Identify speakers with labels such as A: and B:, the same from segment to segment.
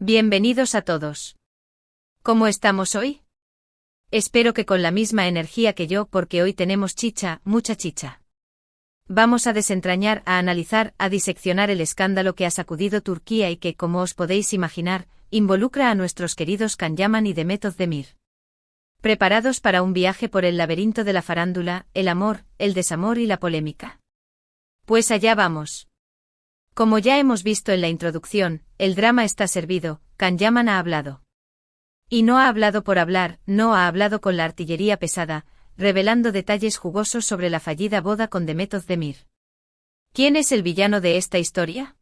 A: Bienvenidos a todos. ¿Cómo estamos hoy? Espero que con la misma energía que yo, porque hoy tenemos chicha, mucha chicha. Vamos a desentrañar, a analizar, a diseccionar el escándalo que ha sacudido Turquía y que, como os podéis imaginar, involucra a nuestros queridos Can Yaman y Demet Özdemir. ¿Preparados para un viaje por el laberinto de la farándula, el amor, el desamor y la polémica? Pues allá vamos. Como ya hemos visto en la introducción, el drama está servido. Can Yaman ha hablado. Y no ha hablado por hablar, no ha hablado con la artillería pesada, revelando detalles jugosos sobre la fallida boda con Demet Özdemir. ¿Quién es el villano de esta historia?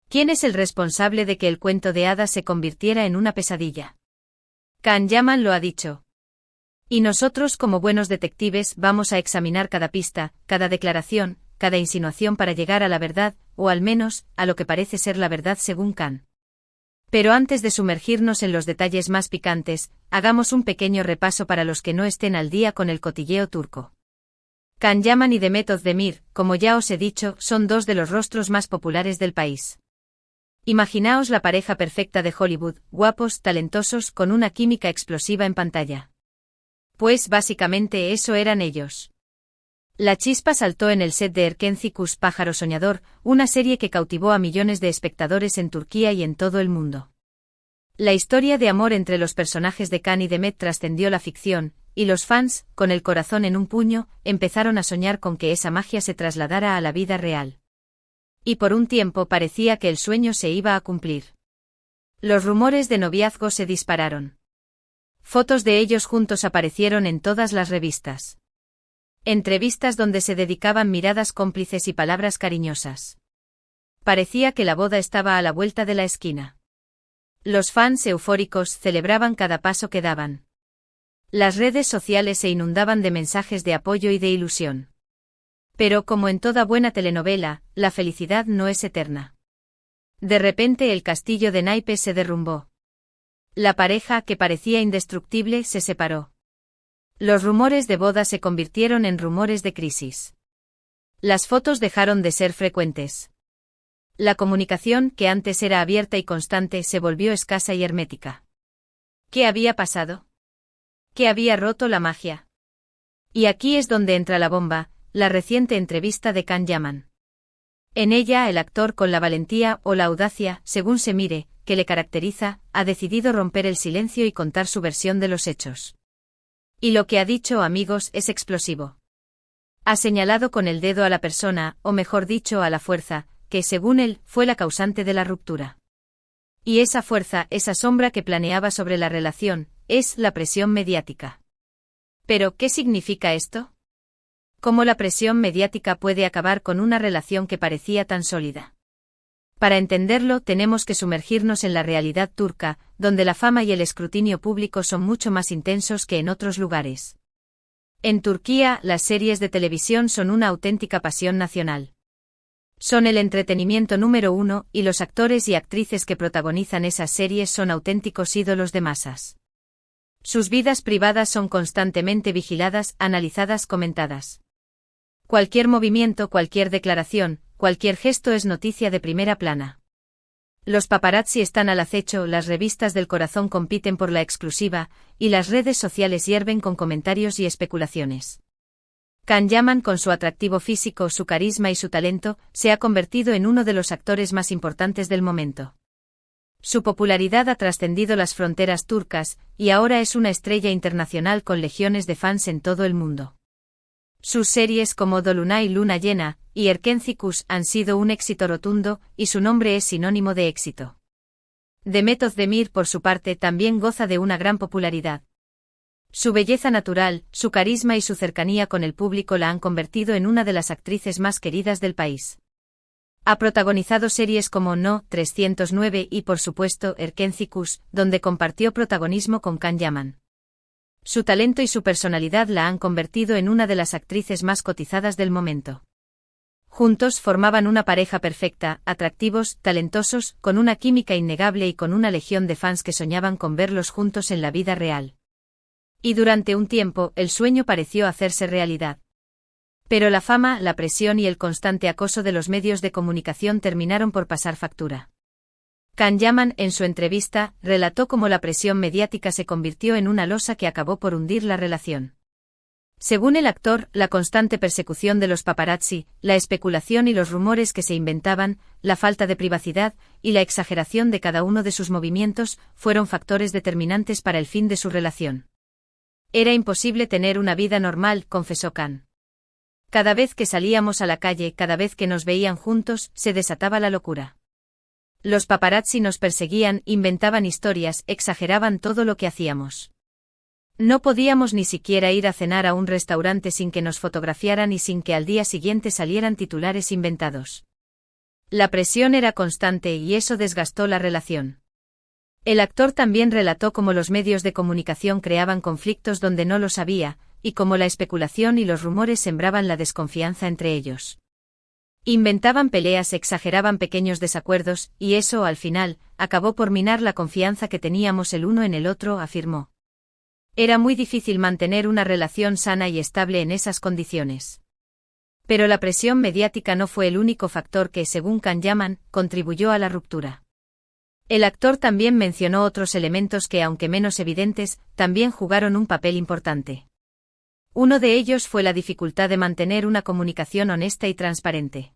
A: ¿Quién es el responsable de que el cuento de hadas se convirtiera en una pesadilla? Can Yaman lo ha dicho. Y nosotros, como buenos detectives, vamos a examinar cada pista, cada declaración, cada insinuación para llegar a la verdad, o al menos, a lo que parece ser la verdad según Can. Pero antes de sumergirnos en los detalles más picantes, hagamos un pequeño repaso para los que no estén al día con el cotilleo turco. Can Yaman y Demet Özdemir, como ya os he dicho, son dos de los rostros más populares del país. Imaginaos la pareja perfecta de Hollywood, guapos, talentosos, con una química explosiva en pantalla. Pues básicamente eso eran ellos. La chispa saltó en el set de Erkenci Kuş Pájaro Soñador, una serie que cautivó a millones de espectadores en Turquía y en todo el mundo. La historia de amor entre los personajes de Can y Demet trascendió la ficción, y los fans, con el corazón en un puño, empezaron a soñar con que esa magia se trasladara a la vida real. Y por un tiempo parecía que el sueño se iba a cumplir. Los rumores de noviazgo se dispararon. Fotos de ellos juntos aparecieron en todas las revistas. Entrevistas donde se dedicaban miradas cómplices y palabras cariñosas. Parecía que la boda estaba a la vuelta de la esquina. Los fans eufóricos celebraban cada paso que daban. Las redes sociales se inundaban de mensajes de apoyo y de ilusión. Pero como en toda buena telenovela, la felicidad no es eterna. De repente el castillo de naipes se derrumbó. La pareja, que parecía indestructible, se separó. Los rumores de boda se convirtieron en rumores de crisis. Las fotos dejaron de ser frecuentes. La comunicación, que antes era abierta y constante, se volvió escasa y hermética. ¿Qué había pasado? ¿Qué había roto la magia? Y aquí es donde entra la bomba, la reciente entrevista de Can Yaman. En ella el actor, con la valentía o la audacia, según se mire, que le caracteriza, ha decidido romper el silencio y contar su versión de los hechos. Y lo que ha dicho, amigos, es explosivo. Ha señalado con el dedo a la persona, o mejor dicho a la fuerza, que según él, fue la causante de la ruptura. Y esa fuerza, esa sombra que planeaba sobre la relación, es la presión mediática. ¿Pero qué significa esto? ¿Cómo la presión mediática puede acabar con una relación que parecía tan sólida? Para entenderlo tenemos que sumergirnos en la realidad turca, donde la fama y el escrutinio público son mucho más intensos que en otros lugares. En Turquía, las series de televisión son una auténtica pasión nacional. Son el entretenimiento número uno, y los actores y actrices que protagonizan esas series son auténticos ídolos de masas. Sus vidas privadas son constantemente vigiladas, analizadas, comentadas. Cualquier movimiento, cualquier declaración, cualquier gesto es noticia de primera plana. Los paparazzi están al acecho, las revistas del corazón compiten por la exclusiva, y las redes sociales hierven con comentarios y especulaciones. Can Yaman, con su atractivo físico, su carisma y su talento, se ha convertido en uno de los actores más importantes del momento. Su popularidad ha trascendido las fronteras turcas, y ahora es una estrella internacional con legiones de fans en todo el mundo. Sus series como Dolunay, Luna Llena, y Erkenci Kuş han sido un éxito rotundo, y su nombre es sinónimo de éxito. Demet Özdemir, por su parte, también goza de una gran popularidad. Su belleza natural, su carisma y su cercanía con el público la han convertido en una de las actrices más queridas del país. Ha protagonizado series como No. 309 y, por supuesto, Erkenci Kuş, donde compartió protagonismo con Can Yaman. Su talento y su personalidad la han convertido en una de las actrices más cotizadas del momento. Juntos formaban una pareja perfecta, atractivos, talentosos, con una química innegable y con una legión de fans que soñaban con verlos juntos en la vida real. Y durante un tiempo, el sueño pareció hacerse realidad. Pero la fama, la presión y el constante acoso de los medios de comunicación terminaron por pasar factura. Can Yaman, en su entrevista, relató cómo la presión mediática se convirtió en una losa que acabó por hundir la relación. Según el actor, la constante persecución de los paparazzi, la especulación y los rumores que se inventaban, la falta de privacidad y la exageración de cada uno de sus movimientos fueron factores determinantes para el fin de su relación. Era imposible tener una vida normal, confesó Can. Cada vez que salíamos a la calle, cada vez que nos veían juntos, se desataba la locura. Los paparazzi nos perseguían, inventaban historias, exageraban todo lo que hacíamos. No podíamos ni siquiera ir a cenar a un restaurante sin que nos fotografiaran y sin que al día siguiente salieran titulares inventados. La presión era constante y eso desgastó la relación. El actor también relató cómo los medios de comunicación creaban conflictos donde no los había, y cómo la especulación y los rumores sembraban la desconfianza entre ellos. Inventaban peleas, exageraban pequeños desacuerdos, y eso, al final, acabó por minar la confianza que teníamos el uno en el otro, afirmó. Era muy difícil mantener una relación sana y estable en esas condiciones. Pero la presión mediática no fue el único factor que, según Can Yaman, contribuyó a la ruptura. El actor también mencionó otros elementos que, aunque menos evidentes, también jugaron un papel importante. Uno de ellos fue la dificultad de mantener una comunicación honesta y transparente.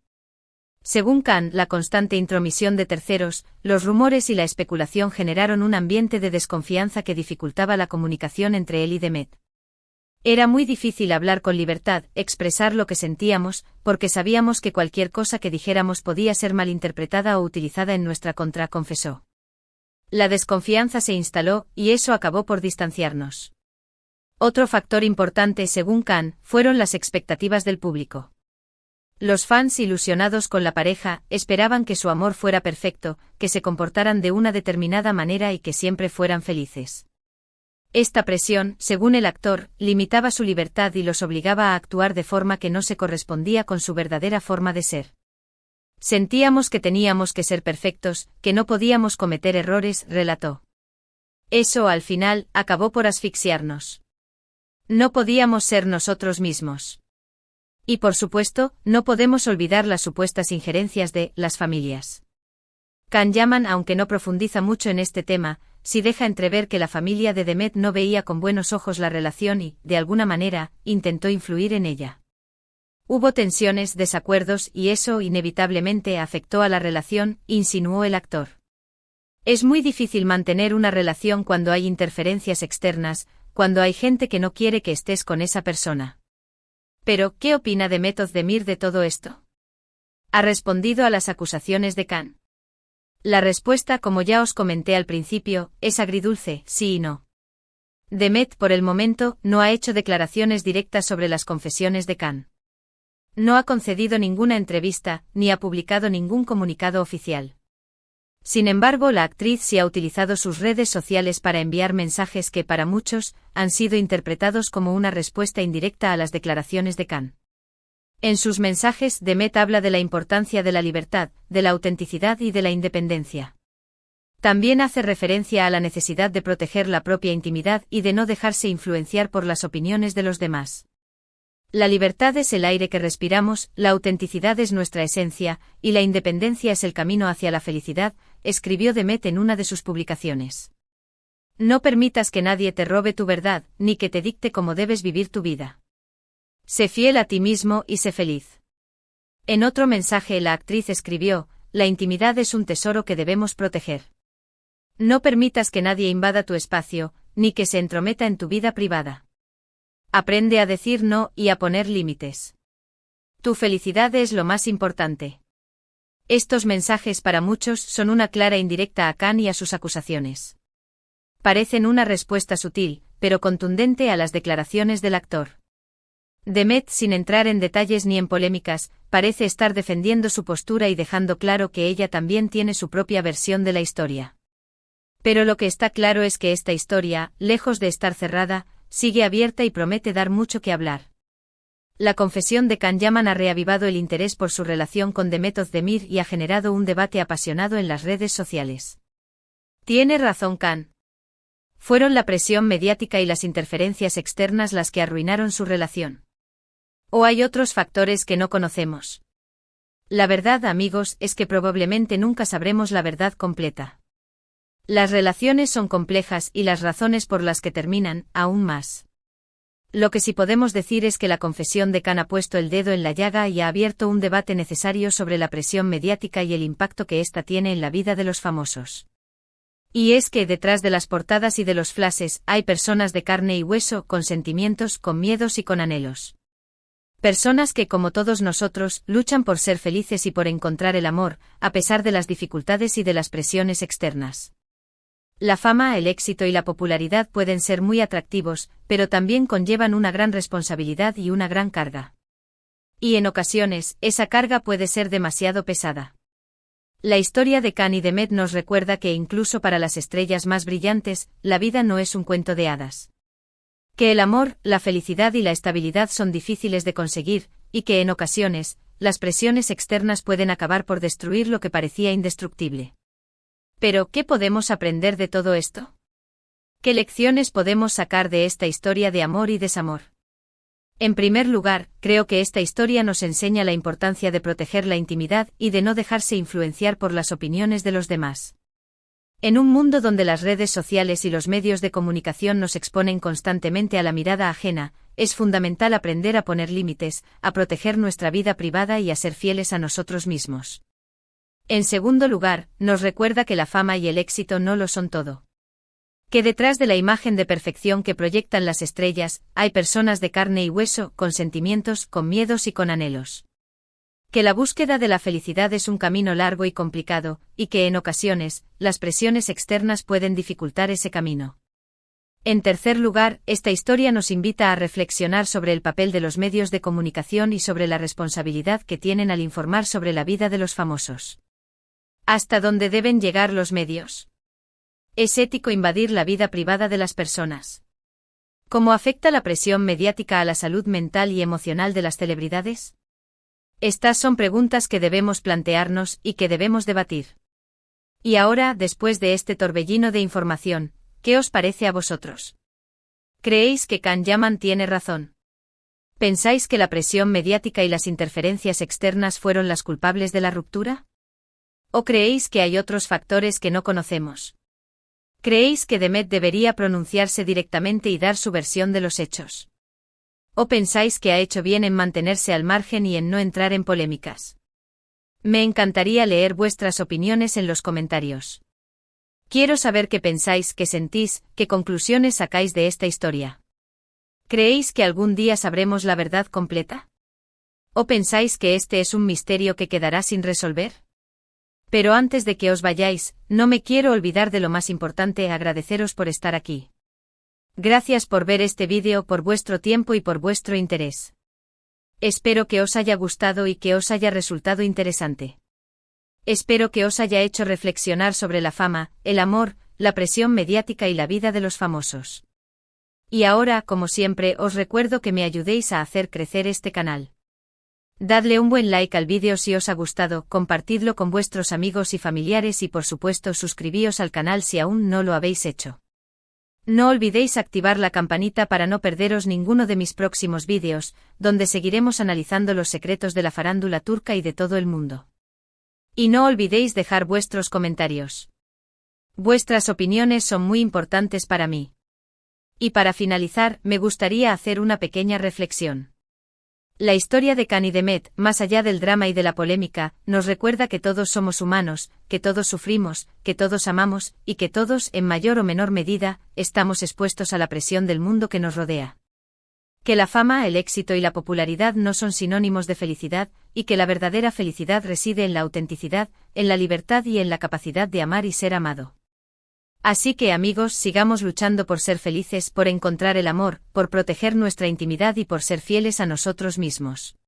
A: Según Can, la constante intromisión de terceros, los rumores y la especulación generaron un ambiente de desconfianza que dificultaba la comunicación entre él y Demet. Era muy difícil hablar con libertad, expresar lo que sentíamos, porque sabíamos que cualquier cosa que dijéramos podía ser malinterpretada o utilizada en nuestra contra, confesó. La desconfianza se instaló, y eso acabó por distanciarnos. Otro factor importante, según Can, fueron las expectativas del público. Los fans, ilusionados con la pareja, esperaban que su amor fuera perfecto, que se comportaran de una determinada manera y que siempre fueran felices. Esta presión, según el actor, limitaba su libertad y los obligaba a actuar de forma que no se correspondía con su verdadera forma de ser. Sentíamos que teníamos que ser perfectos, que no podíamos cometer errores, relató. Eso, al final, acabó por asfixiarnos. No podíamos ser nosotros mismos. Y por supuesto, no podemos olvidar las supuestas injerencias de las familias. Can Yaman, aunque no profundiza mucho en este tema, sí deja entrever que la familia de Demet no veía con buenos ojos la relación y, de alguna manera, intentó influir en ella. Hubo tensiones, desacuerdos y eso inevitablemente afectó a la relación, insinuó el actor. Es muy difícil mantener una relación cuando hay interferencias externas, cuando hay gente que no quiere que estés con esa persona. Pero, ¿qué opina Demet Özdemir de todo esto? Ha respondido a las acusaciones de Can. La respuesta, como ya os comenté al principio, es agridulce, sí y no. Demet, por el momento, no ha hecho declaraciones directas sobre las confesiones de Can. No ha concedido ninguna entrevista, ni ha publicado ningún comunicado oficial. Sin embargo, la actriz sí ha utilizado sus redes sociales para enviar mensajes que, para muchos, han sido interpretados como una respuesta indirecta a las declaraciones de Can. En sus mensajes, Demet habla de la importancia de la libertad, de la autenticidad y de la independencia. También hace referencia a la necesidad de proteger la propia intimidad y de no dejarse influenciar por las opiniones de los demás. La libertad es el aire que respiramos, la autenticidad es nuestra esencia, y la independencia es el camino hacia la felicidad, escribió Demet en una de sus publicaciones. No permitas que nadie te robe tu verdad, ni que te dicte cómo debes vivir tu vida. Sé fiel a ti mismo y sé feliz. En otro mensaje la actriz escribió, la intimidad es un tesoro que debemos proteger. No permitas que nadie invada tu espacio, ni que se entrometa en tu vida privada. Aprende a decir no y a poner límites. Tu felicidad es lo más importante. Estos mensajes para muchos son una clara indirecta a Can y a sus acusaciones. Parecen una respuesta sutil, pero contundente a las declaraciones del actor. Demet, sin entrar en detalles ni en polémicas, parece estar defendiendo su postura y dejando claro que ella también tiene su propia versión de la historia. Pero lo que está claro es que esta historia, lejos de estar cerrada, sigue abierta y promete dar mucho que hablar. La confesión de Can Yaman ha reavivado el interés por su relación con Demet Özdemir y ha generado un debate apasionado en las redes sociales. ¿Tiene razón Can? ¿Fueron la presión mediática y las interferencias externas las que arruinaron su relación? ¿O hay otros factores que no conocemos? La verdad, amigos, es que probablemente nunca sabremos la verdad completa. Las relaciones son complejas y las razones por las que terminan, aún más. Lo que sí podemos decir es que la confesión de Khan ha puesto el dedo en la llaga y ha abierto un debate necesario sobre la presión mediática y el impacto que ésta tiene en la vida de los famosos. Y es que detrás de las portadas y de los flashes hay personas de carne y hueso, con sentimientos, con miedos y con anhelos. Personas que, como todos nosotros, luchan por ser felices y por encontrar el amor, a pesar de las dificultades y de las presiones externas. La fama, el éxito y la popularidad pueden ser muy atractivos, pero también conllevan una gran responsabilidad y una gran carga. Y en ocasiones, esa carga puede ser demasiado pesada. La historia de Khan y de Met nos recuerda que incluso para las estrellas más brillantes, la vida no es un cuento de hadas. Que el amor, la felicidad y la estabilidad son difíciles de conseguir, y que en ocasiones, las presiones externas pueden acabar por destruir lo que parecía indestructible. Pero, ¿qué podemos aprender de todo esto? ¿Qué lecciones podemos sacar de esta historia de amor y desamor? En primer lugar, creo que esta historia nos enseña la importancia de proteger la intimidad y de no dejarse influenciar por las opiniones de los demás. En un mundo donde las redes sociales y los medios de comunicación nos exponen constantemente a la mirada ajena, es fundamental aprender a poner límites, a proteger nuestra vida privada y a ser fieles a nosotros mismos. En segundo lugar, nos recuerda que la fama y el éxito no lo son todo. Que detrás de la imagen de perfección que proyectan las estrellas, hay personas de carne y hueso, con sentimientos, con miedos y con anhelos. Que la búsqueda de la felicidad es un camino largo y complicado, y que en ocasiones, las presiones externas pueden dificultar ese camino. En tercer lugar, esta historia nos invita a reflexionar sobre el papel de los medios de comunicación y sobre la responsabilidad que tienen al informar sobre la vida de los famosos. ¿Hasta dónde deben llegar los medios? ¿Es ético invadir la vida privada de las personas? ¿Cómo afecta la presión mediática a la salud mental y emocional de las celebridades? Estas son preguntas que debemos plantearnos y que debemos debatir. Y ahora, después de este torbellino de información, ¿qué os parece a vosotros? ¿Creéis que Khan Yaman tiene razón? ¿Pensáis que la presión mediática y las interferencias externas fueron las culpables de la ruptura? ¿O creéis que hay otros factores que no conocemos? ¿Creéis que Demet debería pronunciarse directamente y dar su versión de los hechos? ¿O pensáis que ha hecho bien en mantenerse al margen y en no entrar en polémicas? Me encantaría leer vuestras opiniones en los comentarios. Quiero saber qué pensáis, qué sentís, qué conclusiones sacáis de esta historia. ¿Creéis que algún día sabremos la verdad completa? ¿O pensáis que este es un misterio que quedará sin resolver? Pero antes de que os vayáis, no me quiero olvidar de lo más importante: agradeceros por estar aquí. Gracias por ver este vídeo, por vuestro tiempo y por vuestro interés. Espero que os haya gustado y que os haya resultado interesante. Espero que os haya hecho reflexionar sobre la fama, el amor, la presión mediática y la vida de los famosos. Y ahora, como siempre, os recuerdo que me ayudéis a hacer crecer este canal. Dadle un buen like al vídeo si os ha gustado, compartidlo con vuestros amigos y familiares y por supuesto suscribíos al canal si aún no lo habéis hecho. No olvidéis activar la campanita para no perderos ninguno de mis próximos vídeos, donde seguiremos analizando los secretos de la farándula turca y de todo el mundo. Y no olvidéis dejar vuestros comentarios. Vuestras opiniones son muy importantes para mí. Y para finalizar, me gustaría hacer una pequeña reflexión. La historia de Khan y Demet, más allá del drama y de la polémica, nos recuerda que todos somos humanos, que todos sufrimos, que todos amamos, y que todos, en mayor o menor medida, estamos expuestos a la presión del mundo que nos rodea. Que la fama, el éxito y la popularidad no son sinónimos de felicidad, y que la verdadera felicidad reside en la autenticidad, en la libertad y en la capacidad de amar y ser amado. Así que amigos, sigamos luchando por ser felices, por encontrar el amor, por proteger nuestra intimidad y por ser fieles a nosotros mismos.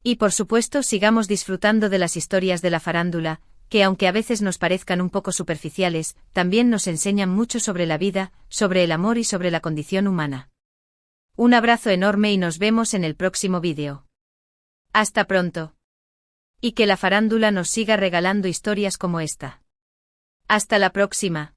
A: Y por supuesto sigamos disfrutando de las historias de la farándula, que aunque a veces nos parezcan un poco superficiales, también nos enseñan mucho sobre la vida, sobre el amor y sobre la condición humana. Un abrazo enorme y nos vemos en el próximo vídeo. Hasta pronto. Y que la farándula nos siga regalando historias como esta. Hasta la próxima.